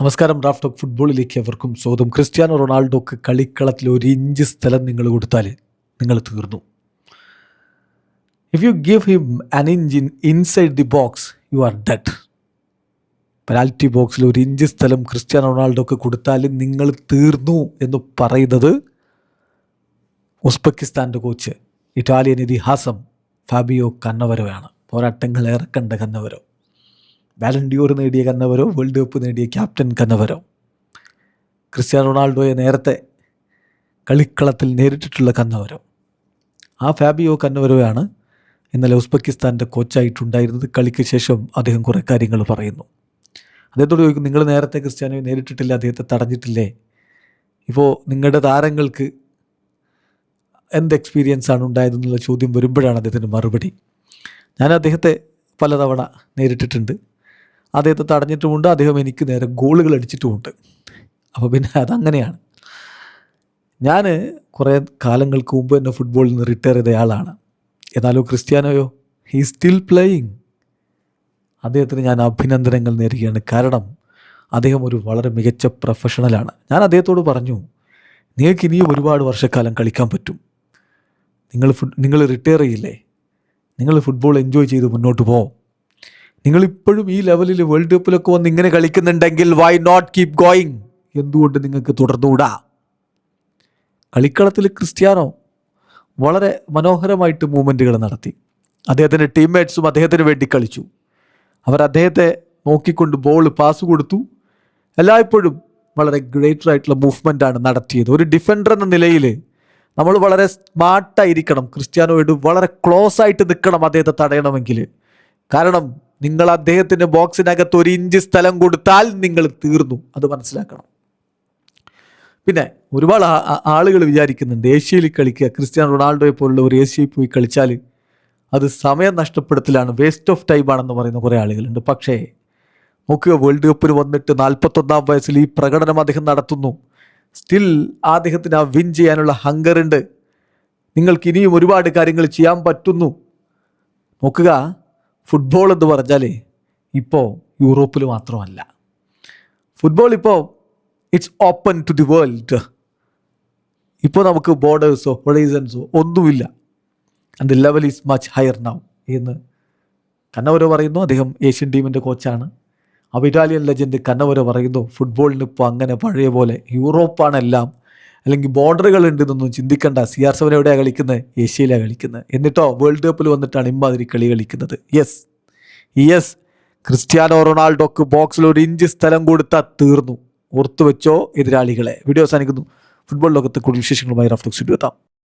നമസ്കാരം. Raf talk ഫുട്ബോളിലേക്ക് അവർക്കും സ്വാഗതം. ക്രിസ്ത്യാനോ റൊണാൾഡോക്ക് കളിക്കളത്തിൽ ഒരു ഇഞ്ച് സ്ഥലം നിങ്ങൾ കൊടുത്താൽ നിങ്ങൾ തീർന്നു. If you give him an inch inside the box you are dead. Penalty ബോക്സിൽ ഒരു ഇഞ്ച് സ്ഥലം ക്രിസ്ത്യാനോ റൊണാൾഡോക്ക് കൊടുത്താൽ നിങ്ങൾ തീർന്നു എന്ന് പറയുന്നത് ഉസ്ബെക്കിസ്ഥാൻ്റെ കോച്ച്, ഇറ്റാലിയൻ ഇതിഹാസം ഫാബിയോ കന്നവരോയാണ്. പോരാട്ടങ്ങൾ ഏറെ കണ്ട കന്നവരോ, ബാലൻ ഡിയോർ നേടിയ കന്നവരോ, വേൾഡ് കപ്പ് നേടിയ ക്യാപ്റ്റൻ കന്നവരോ, ക്രിസ്ത്യാനോ റൊണാൾഡോയെ നേരത്തെ കളിക്കളത്തിൽ നേരിട്ടിട്ടുള്ള കന്നവരോ. ആ ഫാബിയോ കന്നവരോയാണ് ഇന്നലെ ഉസ്ബെക്കിസ്ഥാൻ്റെ കോച്ചായിട്ടുണ്ടായിരുന്നത്. കളിക്ക് ശേഷം അദ്ദേഹം കുറേ കാര്യങ്ങൾ പറയുന്നു. അദ്ദേഹത്തോട് ചോദിക്കും, നിങ്ങൾ നേരത്തെ ക്രിസ്ത്യാനോയെ നേരിട്ടിട്ടില്ല, അദ്ദേഹത്തെ തടഞ്ഞിട്ടില്ലേ? ഇപ്പോൾ നിങ്ങളുടെ താരങ്ങൾക്ക് എന്ത് എക്സ്പീരിയൻസ് ആണ് ഉണ്ടായതെന്നുള്ള ചോദ്യം വരുമ്പോഴാണ് അദ്ദേഹത്തിൻ്റെ മറുപടി, ഞാൻ അദ്ദേഹത്തെ പലതവണ നേരിട്ടിട്ടുണ്ട്, അദ്ദേഹത്തെ തടഞ്ഞിട്ടുമുണ്ട്, അദ്ദേഹം എനിക്ക് നേരെ ഗോളുകൾ അടിച്ചിട്ടുമുണ്ട്. അപ്പോൾ പിന്നെ അതങ്ങനെയാണ്. ഞാൻ കുറേ കാലങ്ങൾക്ക് മുമ്പ് തന്നെ ഫുട്ബോളിൽ നിന്ന് റിട്ടയർ ചെയ്തയാളാണ്. എന്നാലോ ക്രിസ്ത്യാനോയോ ഹീ സ്റ്റിൽ പ്ലേയിങ്. അദ്ദേഹത്തിന് ഞാൻ അഭിനന്ദനങ്ങൾ നേരുകയാണ്. കാരണം അദ്ദേഹം ഒരു വളരെ മികച്ച പ്രൊഫഷണലാണ്. ഞാൻ അദ്ദേഹത്തോട് പറഞ്ഞു, നിങ്ങൾക്ക് ഇനിയും ഒരുപാട് വർഷക്കാലം കളിക്കാൻ പറ്റും, നിങ്ങൾ റിട്ടയർ ചെയ്യില്ലേ, നിങ്ങൾ ഫുട്ബോൾ എൻജോയ് ചെയ്ത് മുന്നോട്ട് പോകും. നിങ്ങളിപ്പോഴും ഈ ലെവലിൽ വേൾഡ് കപ്പിലൊക്കെ വന്ന് ഇങ്ങനെ കളിക്കുന്നുണ്ടെങ്കിൽ വൈ നോട്ട് കീപ് ഗോയിങ്? എന്തുകൊണ്ട് നിങ്ങൾക്ക് തുടർന്നുകൂടാ? കളിക്കളത്തിൽ ക്രിസ്ത്യാനോ വളരെ മനോഹരമായിട്ട് മൂവ്മെൻറ്റുകൾ നടത്തി. അദ്ദേഹത്തിൻ്റെ ടീംമേറ്റ്സും അദ്ദേഹത്തിന് വേണ്ടി കളിച്ചു. അവർ അദ്ദേഹത്തെ നോക്കിക്കൊണ്ട് ബോൾ പാസ് കൊടുത്തു. എല്ലായ്പ്പോഴും വളരെ ഗ്രേറ്ററായിട്ടുള്ള മൂവ്മെൻറ്റാണ് നടത്തിയത്. ഒരു ഡിഫൻഡർ എന്ന നിലയിൽ നമ്മൾ വളരെ സ്മാർട്ടായിരിക്കണം. ക്രിസ്ത്യാനോയോട് വളരെ ക്ലോസ് ആയിട്ട് നിൽക്കണം അദ്ദേഹത്തെ തടയണമെങ്കിൽ. കാരണം നിങ്ങൾ അദ്ദേഹത്തിൻ്റെ ബോക്സിനകത്ത് ഒരു ഇഞ്ച് സ്ഥലം കൊടുത്താൽ നിങ്ങൾ തീർന്നു. അത് മനസ്സിലാക്കണം. പിന്നെ ഒരുപാട് ആളുകൾ വിചാരിക്കുന്നുണ്ട് ഏഷ്യയിൽ കളിക്കുക, ക്രിസ്ത്യാനോ റൊണാൾഡോയെ പോലുള്ള ഒരു ഏഷ്യയിൽ പോയി കളിച്ചാൽ അത് സമയം നഷ്ടപ്പെടുത്തലാണ്, വേസ്റ്റ് ഓഫ് ടൈം ആണെന്ന് പറയുന്ന കുറേ ആളുകളുണ്ട്. പക്ഷേ നോക്കുക, വേൾഡ് കപ്പിന് വന്നിട്ട് 41-ാം വയസ്സിൽ ഈ പ്രകടനം അദ്ദേഹം നടത്തുന്നു. സ്റ്റിൽ അദ്ദേഹത്തിന് ആ വിൻ ചെയ്യാനുള്ള ഹങ്കറുണ്ട്. നിങ്ങൾക്ക് ഇനിയും ഒരുപാട് കാര്യങ്ങൾ ചെയ്യാൻ പറ്റുന്നു. നോക്കുക, ഫുട്ബോൾ എന്ന് പറഞ്ഞാൽ ഇപ്പോൾ യൂറോപ്പിൽ മാത്രമല്ല, ഫുട്ബോൾ ഇപ്പോൾ it's open to the world. ഇപ്പോൾ നമുക്ക് ബോർഡേഴ്സോ ഹൊറൈസൺസോ ഒന്നുമില്ല. And the level is much higher now എന്ന് കന്നവരോ പറയുന്നു. അദ്ദേഹം ഏഷ്യൻ ടീമിൻ്റെ കോച്ചാണ്. അപ്പോൾ ഇറ്റാലിയൻ ലെജൻഡ് കന്നവരോ പറയുന്നു, ഫുട്ബോളിന് ഇപ്പോൾ അങ്ങനെ പഴയ പോലെ യൂറോപ്പാണെല്ലാം, അല്ലെങ്കിൽ ബോർഡറുകൾ ഉണ്ടെന്നൊന്നും ചിന്തിക്കേണ്ട. CR7 എവിടെയാണ് കളിക്കുന്നത്? ഏഷ്യയിലാണ് കളിക്കുന്നത്. എന്നിട്ടോ വേൾഡ് കപ്പിൽ വന്നിട്ടാണ് ഇമ്മാതിരി കളി കളിക്കുന്നത്. യെസ് ക്രിസ്ത്യാനോ റൊണാൾഡോക്ക് ബോക്സിൽ ഒരു ഇഞ്ച് സ്ഥലം കൊടുത്താൽ തീർന്നു. ഓർത്തു വെച്ചോ എതിരാളികളെ. വീഡിയോ അവസാനിക്കുന്നു. ഫുട്ബോൾ ലോകത്തെ കൂടുതൽ വിശേഷങ്ങളുമായി റാഫ് ടോക്സ് എത്താം.